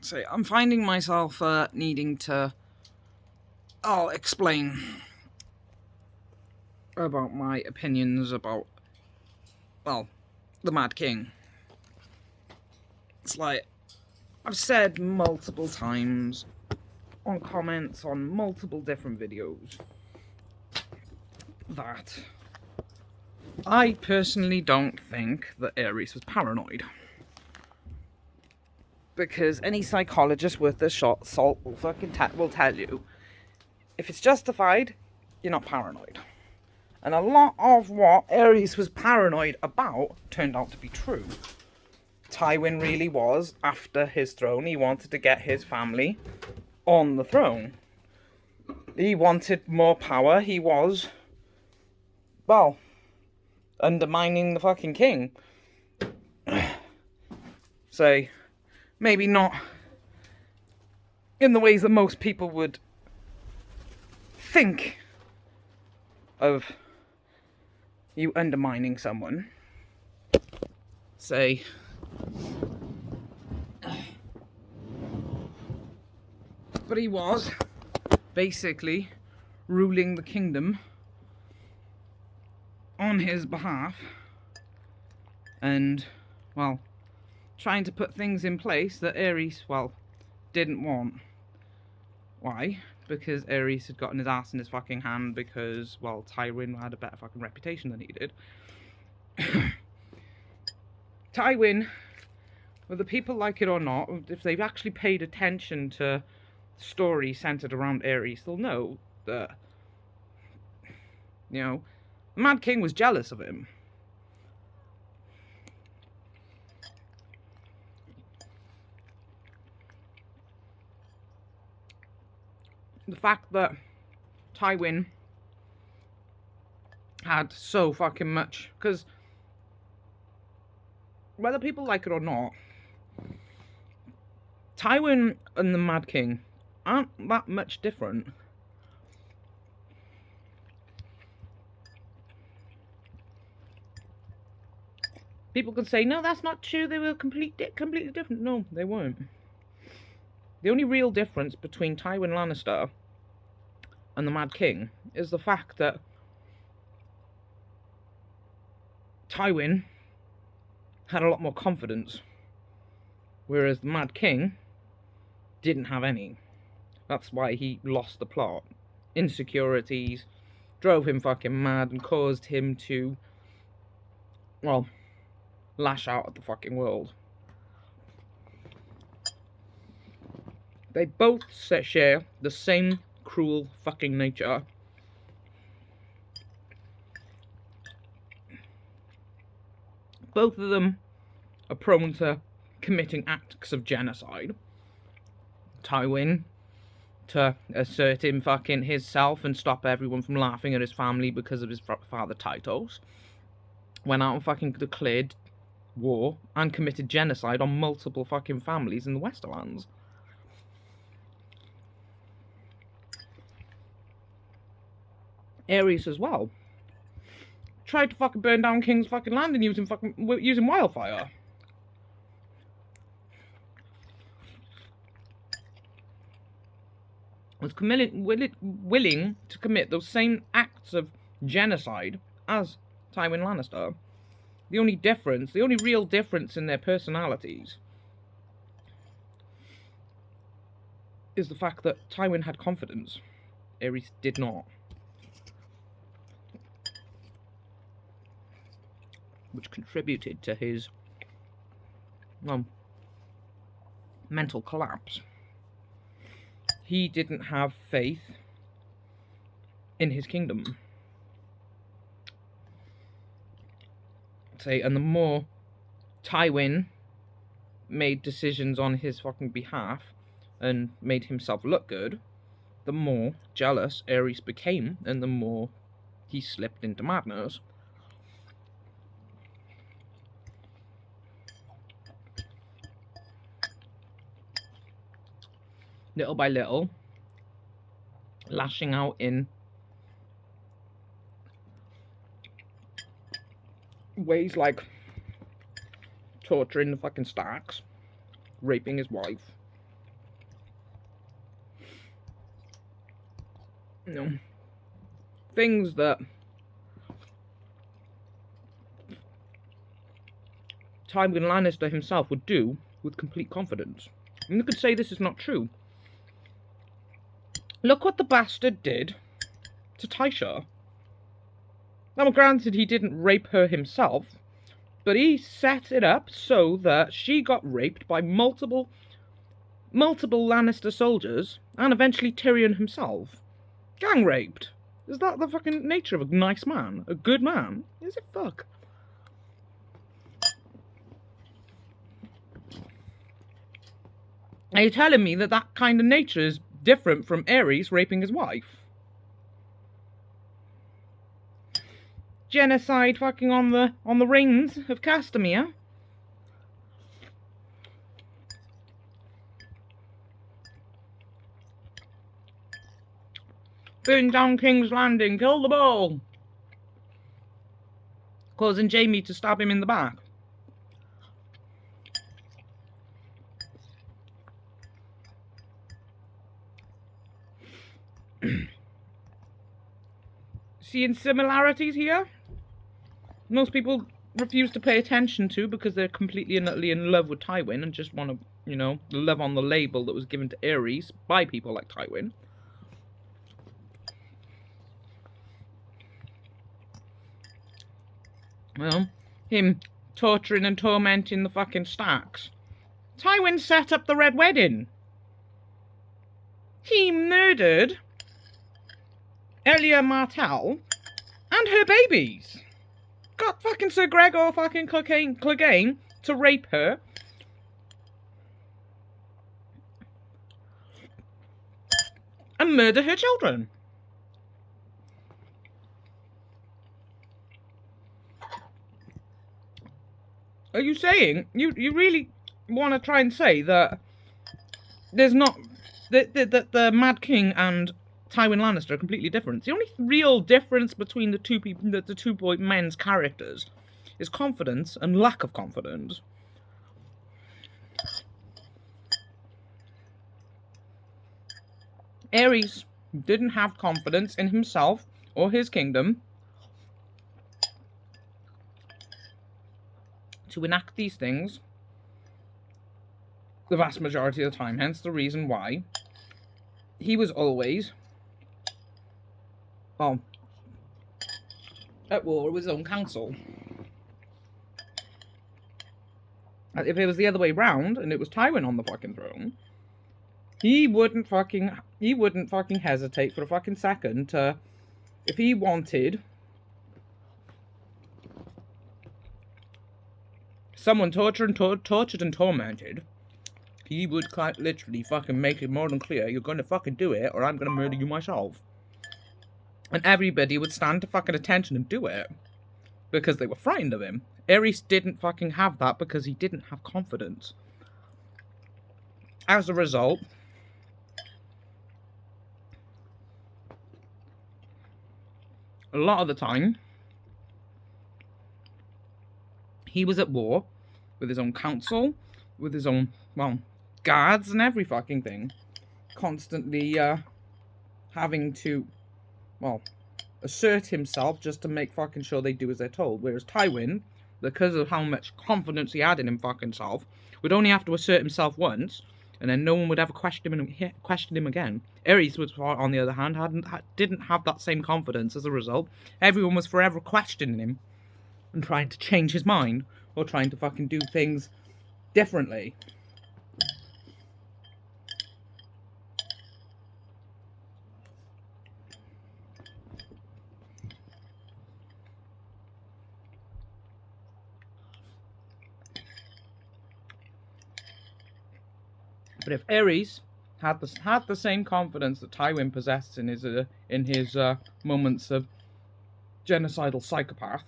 So I'm finding myself needing to... I'll explain about my opinions about, well, the Mad King. It's like, I've said multiple times on comments on multiple different videos that I personally don't think that Aeris was paranoid. Because any psychologist worth their salt will tell you, if it's justified, you're not paranoid. And a lot of what Aeris was paranoid about turned out to be true. Tywin really was after his throne. He wanted to get his family on the throne. He wanted more power. He was, well, undermining the fucking king. So, maybe not in the ways that most people would think of you undermining someone. Say, but he was basically ruling the kingdom on his behalf and, well, trying to put things in place that Aeris, well, didn't want. Why? Because Aeris had gotten his ass in his fucking hand because, well, Tywin had a better fucking reputation than he did. Tywin, whether people like it or not, if they've actually paid attention to stories centered around Aeris, they'll know that, you know, the Mad King was jealous of him. The fact that Tywin had so fucking much, because whether people like it or not, Tywin and the Mad King aren't that much different. People can say, no, that's not true, they were completely different. No, they weren't. The only real difference between Tywin Lannister and the Mad King is the fact that Tywin had a lot more confidence, whereas the Mad King didn't have any. That's why he lost the plot. Insecurities drove him fucking mad and caused him to, well, lash out at the fucking world. They both share the same cruel fucking nature. Both of them are prone to committing acts of genocide. Tywin, to assert him fucking himself and stop everyone from laughing at his family because of his father Tytos, went out and fucking declared war and committed genocide on multiple fucking families in the Westerlands. Aeris as well tried to fucking burn down King's fucking land and using wildfire. Was willing to commit those same acts of genocide as Tywin Lannister. The only real difference in their personalities is the fact that Tywin had confidence. Aeris did not. Which contributed to his, well, mental collapse. He didn't have faith in his kingdom. And the more Tywin made decisions on his fucking behalf and made himself look good, the more jealous Aeris became and the more he slipped into madness. Little by little, lashing out in ways like torturing the fucking Starks, raping his wife, you know, things that Tywin Lannister himself would do with complete confidence. And you could say this is not true. Look what the bastard did to Tysha. Now, granted, he didn't rape her himself, but he set it up so that she got raped by multiple Lannister soldiers, and eventually Tyrion himself. Gang raped. Is that the fucking nature of a nice man? A good man? Is it fuck? Are you telling me that that kind of nature is different from Aeris raping his wife? Genocide fucking on the rings of Castamere? Burn down King's Landing, kill them all! Causing Jaime to stab him in the back. Seeing similarities here? Most people refuse to pay attention to because they're completely and utterly in love with Tywin and just want to, you know, live on the label that was given to Aerys by people like Tywin. Well, him torturing and tormenting the fucking Starks. Tywin set up the Red Wedding. He murdered Elia Martell and her babies. Got fucking Sir Gregor fucking Clegane to rape her. And murder her children. Are you saying, you really want to try and say that there's not, that the Mad King and Tywin Lannister are completely different? The only real difference between the two people, the two men's characters, is confidence and lack of confidence. Aerys didn't have confidence in himself or his kingdom to enact these things the vast majority of the time, hence the reason why he was always, well, at war with his own council. If it was the other way round and it was Tywin on the fucking throne, he wouldn't fucking hesitate for a fucking second to, if he wanted someone tortured and tormented, he would quite literally fucking make it more than clear, you're gonna fucking do it or I'm gonna murder you myself. And everybody would stand to fucking attention and do it because they were frightened of him. Aerys didn't fucking have that because he didn't have confidence. As a result, a lot of the time, he was at war with his own council, with his own, well, guards and every fucking thing. Constantly having to, well, assert himself just to make fucking sure they do as they're told. Whereas Tywin, because of how much confidence he had in him fucking self, would only have to assert himself once, and then no one would ever question him again. Aerys, on the other hand, didn't have that same confidence. As a result, everyone was forever questioning him and trying to change his mind or trying to fucking do things differently. But if Aerys had the same confidence that Tywin possessed in his moments of genocidal psychopath,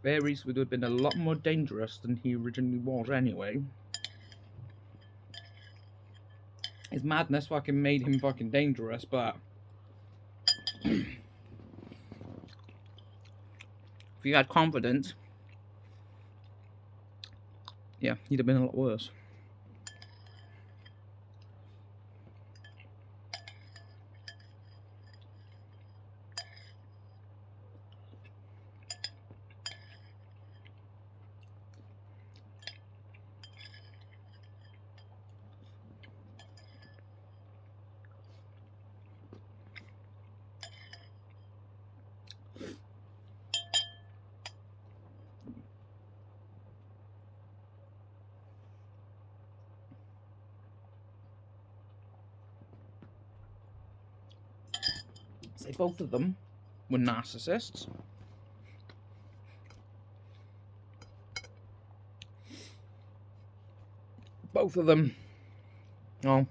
Aerys would have been a lot more dangerous than he originally was anyway. His madness fucking made him fucking dangerous, but if he had confidence, yeah, he'd have been a lot worse. say both of them were narcissists. Both of them, well,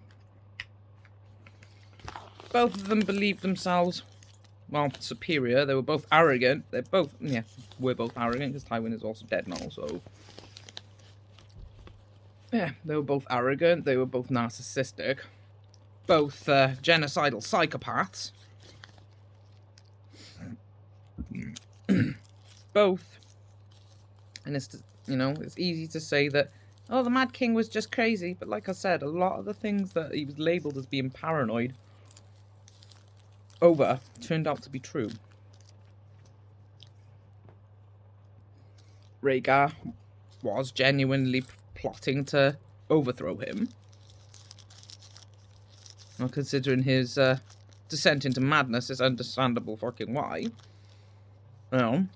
both of them believed themselves, well, superior. They were both arrogant. They're both, yeah, we're both arrogant because Tywin is also dead now, so. Yeah, they were both arrogant. They were both narcissistic. Both genocidal psychopaths. Both. And it's, you know, it's easy to say that, oh, the Mad King was just crazy. But like I said, a lot of the things that he was labelled as being paranoid over turned out to be true. Rhaegar was genuinely plotting to overthrow him. Well, considering his descent into madness, it's understandable fucking why. You know,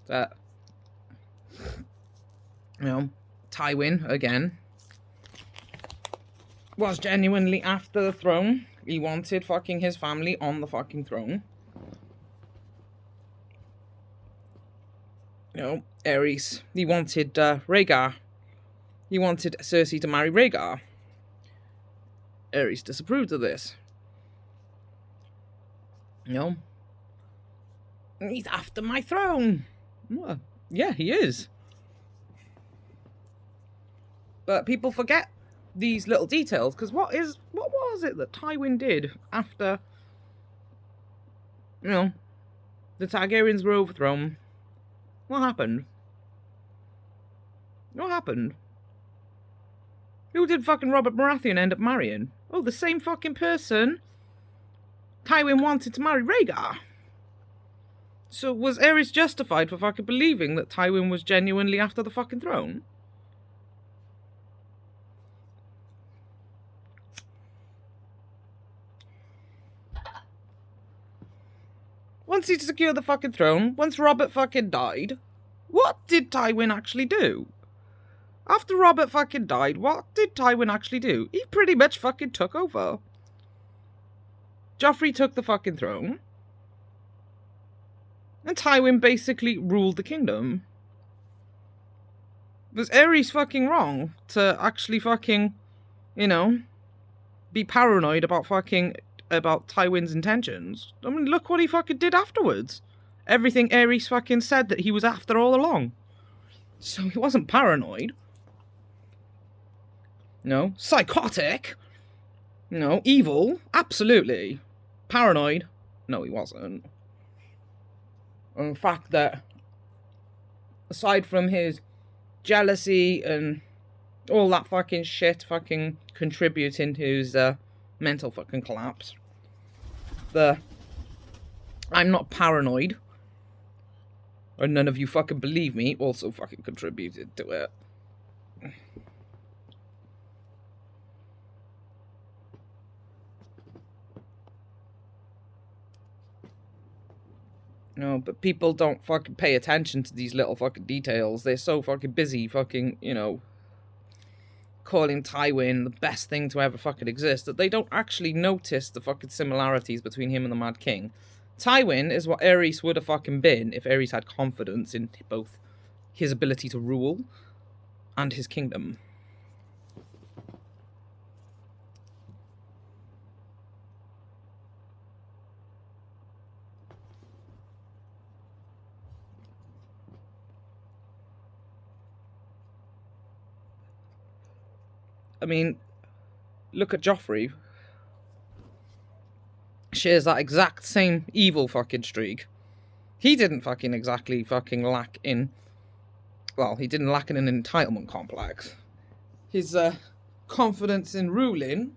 that, you know, Tywin, again, was genuinely after the throne. He wanted fucking his family on the fucking throne. You know, Aeris, he wanted Rhaegar. He wanted Cersei to marry Rhaegar. Aeris disapproved of this. You know, he's after my throne. Well, yeah, he is. But people forget these little details, because what was it that Tywin did after, you know, the Targaryens were overthrown? What happened? What happened? Who did fucking Robert Baratheon end up marrying? Oh, the same fucking person Tywin wanted to marry Rhaegar. So was Aerys justified for fucking believing that Tywin was genuinely after the fucking throne? Once he secured the fucking throne, once Robert fucking died, what did Tywin actually do? After Robert fucking died, what did Tywin actually do? He pretty much fucking took over. Joffrey took the fucking throne. And Tywin basically ruled the kingdom. Was Aerys fucking wrong to actually fucking, you know, be paranoid about Tywin's intentions? I mean, look what he fucking did afterwards. Everything Aerys fucking said that he was after all along. So he wasn't paranoid. No. Psychotic? No. Evil? Absolutely. Paranoid? No, he wasn't. And the fact that, aside from his jealousy and all that fucking shit fucking contributing to his mental fucking collapse, I'm not paranoid, or none of you fucking believe me, also fucking contributed to it. No, but people don't fucking pay attention to these little fucking details. They're so fucking busy fucking, you know, calling Tywin the best thing to ever fucking exist that they don't actually notice the fucking similarities between him and the Mad King. Tywin is what Aerys would have fucking been if Aerys had confidence in both his ability to rule and his kingdom. I mean, look at Joffrey. Shares that exact same evil fucking streak. He didn't fucking exactly fucking lack in... Well, he didn't lack in an entitlement complex. His confidence in ruling...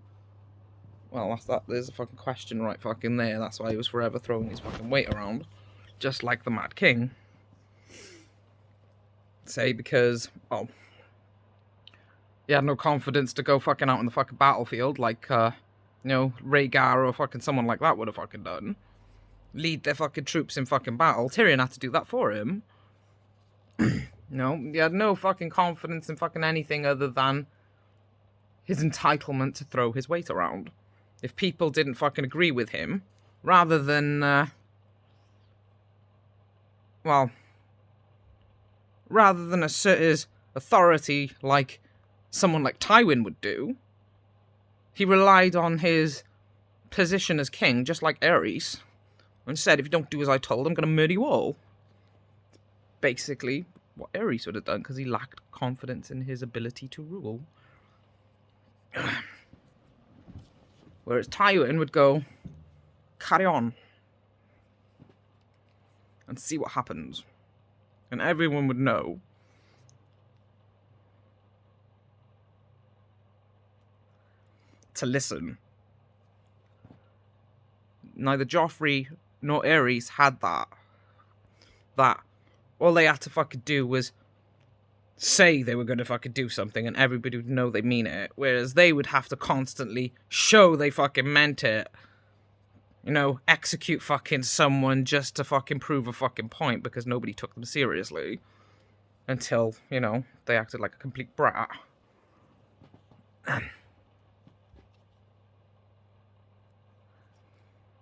Well, there's a fucking question right fucking there. That's why he was forever throwing his fucking weight around. Just like the Mad King. Say because, well... He had no confidence to go fucking out on the fucking battlefield like, you know, Rhaegar or fucking someone like that would have fucking done. Lead their fucking troops in fucking battle. Tyrion had to do that for him. No, he had no fucking confidence in fucking anything other than his entitlement to throw his weight around. if people didn't fucking agree with him, rather than, rather than assert his authority like someone like Tywin would do, he relied on his position as king, just like Aeris, and said, if you don't do as I told, I'm going to murder you all. Basically, what Aeris would have done, because he lacked confidence in his ability to rule. Whereas Tywin would go, carry on, and see what happens. And everyone would know to listen. Neither Joffrey nor Aerys had that. All they had to fucking do was say they were going to fucking do something and everybody would know they mean it. Whereas they would have to constantly show they fucking meant it. You know, execute fucking someone just to fucking prove a fucking point because nobody took them seriously. Until, you know, they acted like a complete brat.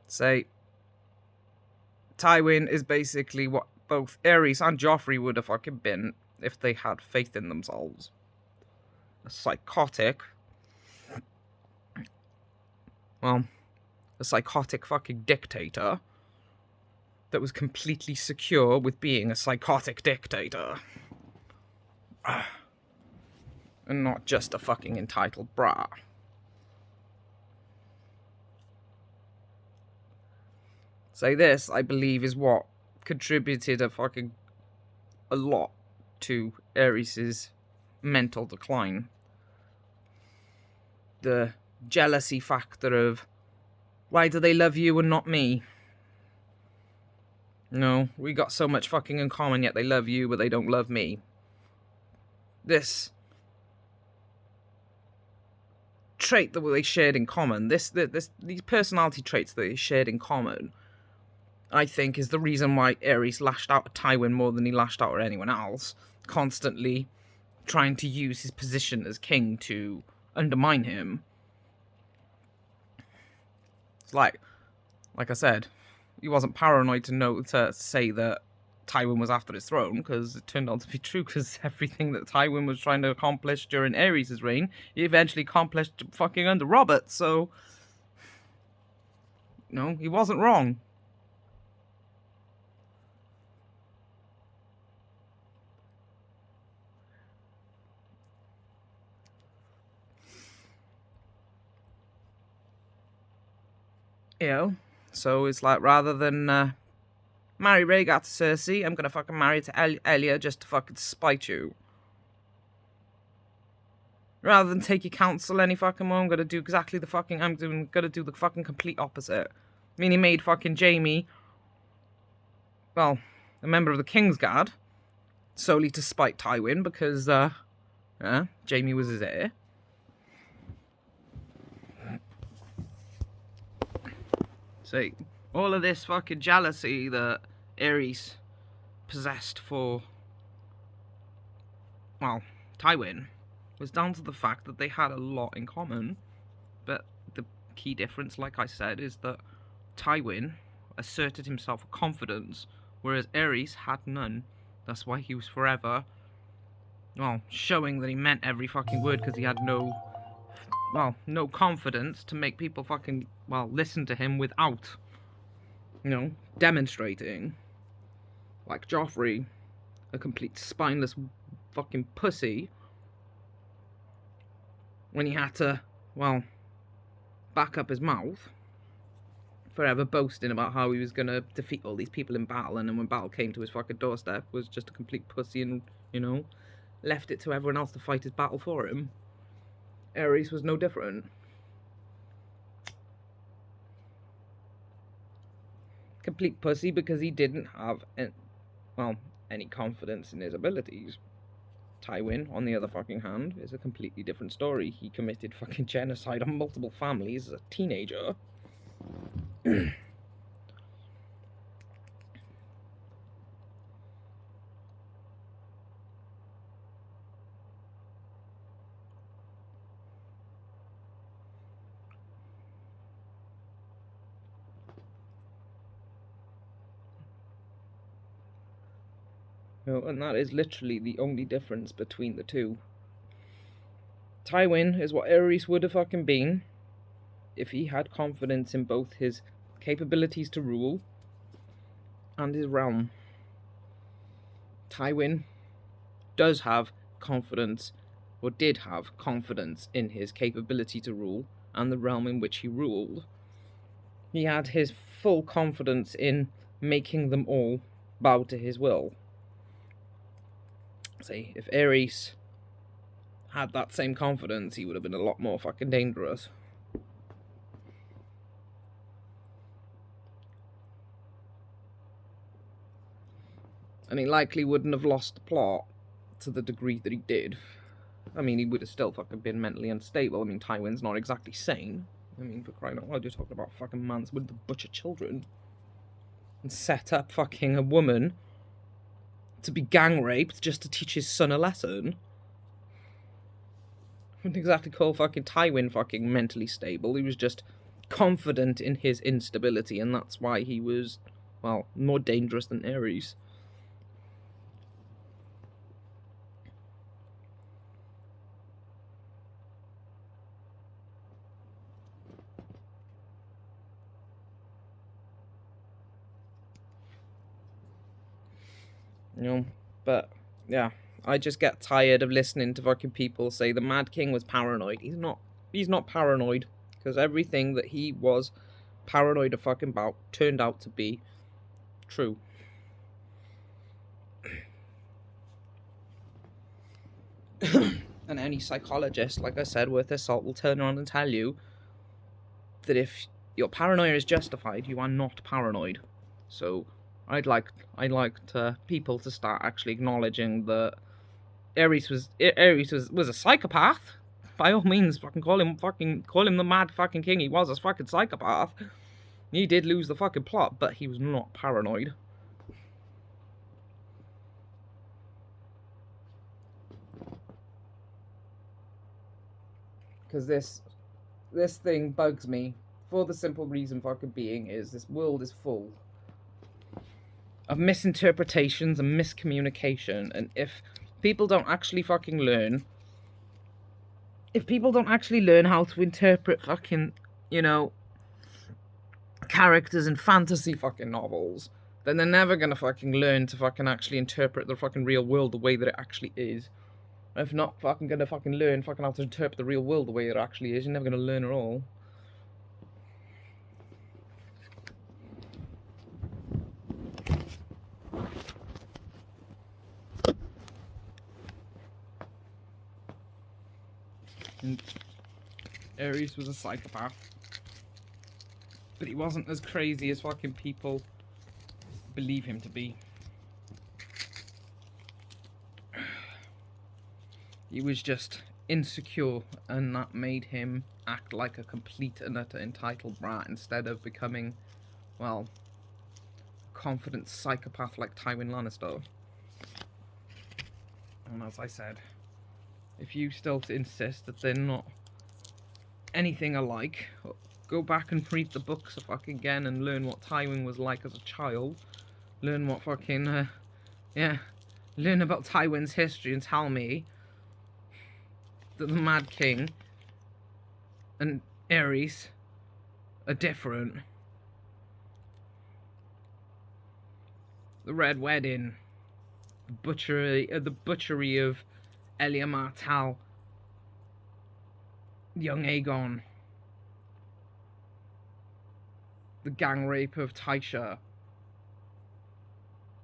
Say, Tywin is basically what both Aerys and Joffrey would have fucking been if they had faith in themselves. A psychotic fucking dictator that was completely secure with being a psychotic dictator. And not just a fucking entitled brat. Say this, I believe, is what contributed a lot to Aerys's mental decline. The jealousy factor of, why do they love you and not me? No, we got so much fucking in common, yet they love you, but they don't love me. This trait that they shared in common, these personality traits that they shared in common, I think is the reason why Aerys lashed out at Tywin more than he lashed out at anyone else, constantly trying to use his position as king to undermine him. It's like I said, he wasn't paranoid to say that Tywin was after his throne, because it turned out to be true, because everything that Tywin was trying to accomplish during Aerys' reign, he eventually accomplished fucking under Robert, so, no, he wasn't wrong. You know, so it's like, rather than marry Rhaegar to Cersei, I'm gonna fucking marry to Elia just to fucking spite you. Rather than take your counsel any fucking more, I'm gonna do exactly the fucking, gonna do the fucking complete opposite. I mean, he made fucking Jaime, well, a member of the Kingsguard, solely to spite Tywin, because, Jaime was his heir. So, all of this fucking jealousy that Aerys possessed for, well, Tywin, was down to the fact that they had a lot in common. But the key difference, like I said, is that Tywin asserted himself with confidence, whereas Aerys had none. That's why he was forever, well, showing that he meant every fucking word, because he had no confidence to make people fucking, well, listen to him without, you know, demonstrating. Like Joffrey, a complete spineless fucking pussy, when he had to, well, back up his mouth, forever boasting about how he was gonna defeat all these people in battle, and then when battle came to his fucking doorstep, was just a complete pussy and, you know, left it to everyone else to fight his battle for him. Aerys was no different. Complete pussy because he didn't have, any confidence in his abilities. Tywin, on the other fucking hand, is a completely different story. He committed fucking genocide on multiple families as a teenager. And that is literally the only difference between the two. Tywin is what Aerys would have fucking been if he had confidence in both his capabilities to rule and his realm. Tywin does have confidence, or did have confidence, in his capability to rule and the realm in which he ruled. He had his full confidence in making them all bow to his will. See, if Aerys had that same confidence, he would have been a lot more fucking dangerous. And he likely wouldn't have lost the plot to the degree that he did. I mean, he would have still fucking been mentally unstable. I mean, Tywin's not exactly sane. I mean, for crying out loud, you're talking about fucking man's with the butcher children. And set up fucking a woman to be gang raped just to teach his son a lesson. I wouldn't exactly call fucking Tywin fucking mentally stable. He was just confident in his instability, and that's why he was, well, more dangerous than Aerys. You know, but yeah, I just get tired of listening to fucking people say the Mad King was paranoid. He's not paranoid, because everything that he was paranoid of fucking about turned out to be true. And any psychologist, like I said, worth their salt will turn around and tell you that if your paranoia is justified, you are not paranoid. So I'd like people to start actually acknowledging that Aerys was a psychopath. By all means, call him the Mad fucking King. He was a fucking psychopath. He did lose the fucking plot, but he was not paranoid. Because this thing bugs me for the simple reason fucking being is this world is full of misinterpretations and miscommunication, and if people don't actually fucking learn, how to interpret fucking, you know, characters in fantasy fucking novels, then they're never gonna fucking learn to fucking actually interpret the fucking real world the way that it actually is. If not fucking gonna fucking learn fucking how to interpret the real world the way it actually is, you're never gonna learn at all. And Aerys was a psychopath, but he wasn't as crazy as fucking people believe him to be. He was just insecure, and that made him act like a complete and utter entitled brat instead of becoming, well, a confident psychopath like Tywin Lannister. And as I said, if you still insist that they're not anything alike, go back and read the books fucking again and learn what Tywin was like as a child. Learn what fucking, learn about Tywin's history and tell me that the Mad King and Aerys are different. The Red Wedding, the butchery of Elia Martell, young Aegon, the gang rape of Tysha,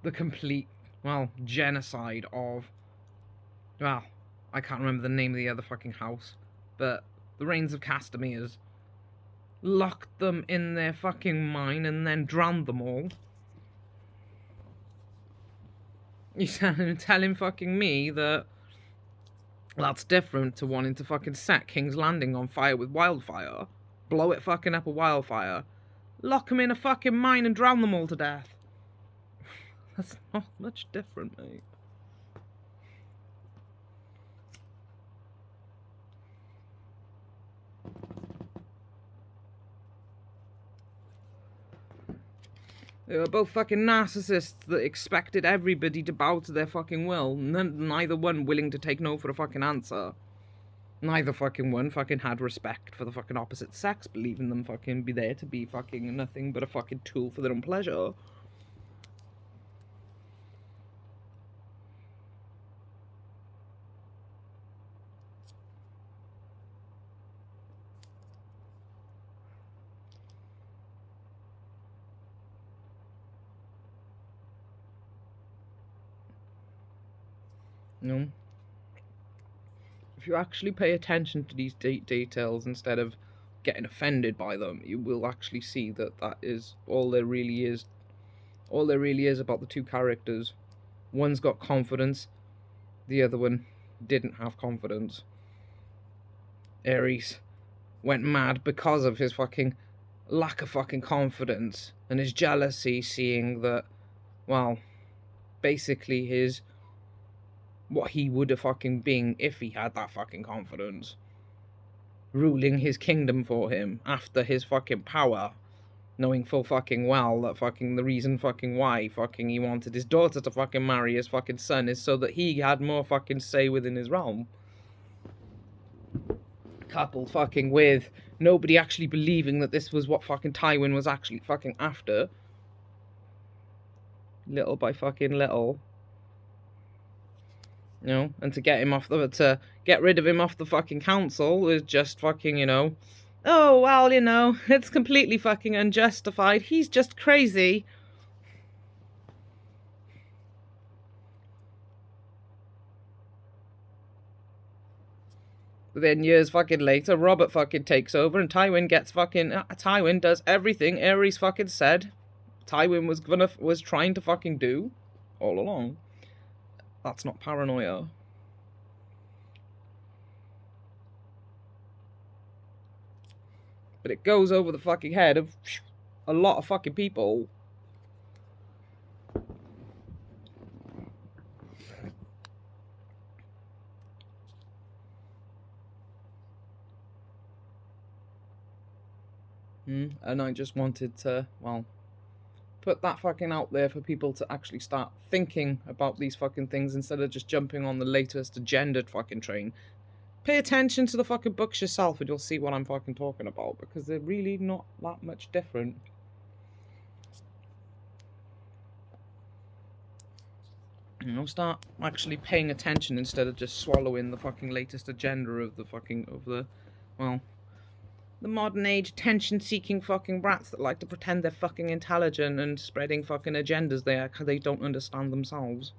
the complete, well, genocide of, well, I can't remember the name of the other fucking house, but the Reigns of Castamere's locked them in their fucking mine and then drowned them all. You're telling fucking me that that's different to wanting to fucking set King's Landing on fire with wildfire, blow it fucking up with wildfire, lock them in a fucking mine and drown them all to death. That's not much different, mate. They were both fucking narcissists that expected everybody to bow to their fucking will. Neither one willing to take no for a fucking answer. Neither fucking one fucking had respect for the fucking opposite sex, believing them fucking be there to be fucking nothing but a fucking tool for their own pleasure. You know? If you actually pay attention to these details instead of getting offended by them, you will actually see that that is all there really is. All there really is about the two characters. One's got confidence, the other one didn't have confidence. Aeris went mad because of his fucking lack of fucking confidence and his jealousy, seeing that, well, basically his what he would have fucking been if he had that fucking confidence, ruling his kingdom for him after his fucking power, knowing full fucking well that fucking the reason fucking why fucking he wanted his daughter to fucking marry his fucking son is so that he had more fucking say within his realm. Coupled fucking with nobody actually believing that this was what fucking Tywin was actually fucking after. Little by fucking little. You know, and to get rid of him off the fucking council is just fucking, you know, oh, well, you know, it's completely fucking unjustified. He's just crazy. But then years fucking later, Robert fucking takes over and Tywin gets fucking, Tywin does everything Aerys fucking said Tywin was trying to fucking do all along. That's not paranoia. But it goes over the fucking head of a lot of fucking people. And I just wanted to, well, put that fucking out there for people to actually start thinking about these fucking things instead of just jumping on the latest agendered fucking train. Pay attention to the fucking books yourself and you'll see what I'm fucking talking about, because they're really not that much different. You know, start actually paying attention instead of just swallowing the fucking latest agenda of the modern age attention-seeking fucking brats that like to pretend they're fucking intelligent and spreading fucking agendas they don't understand themselves.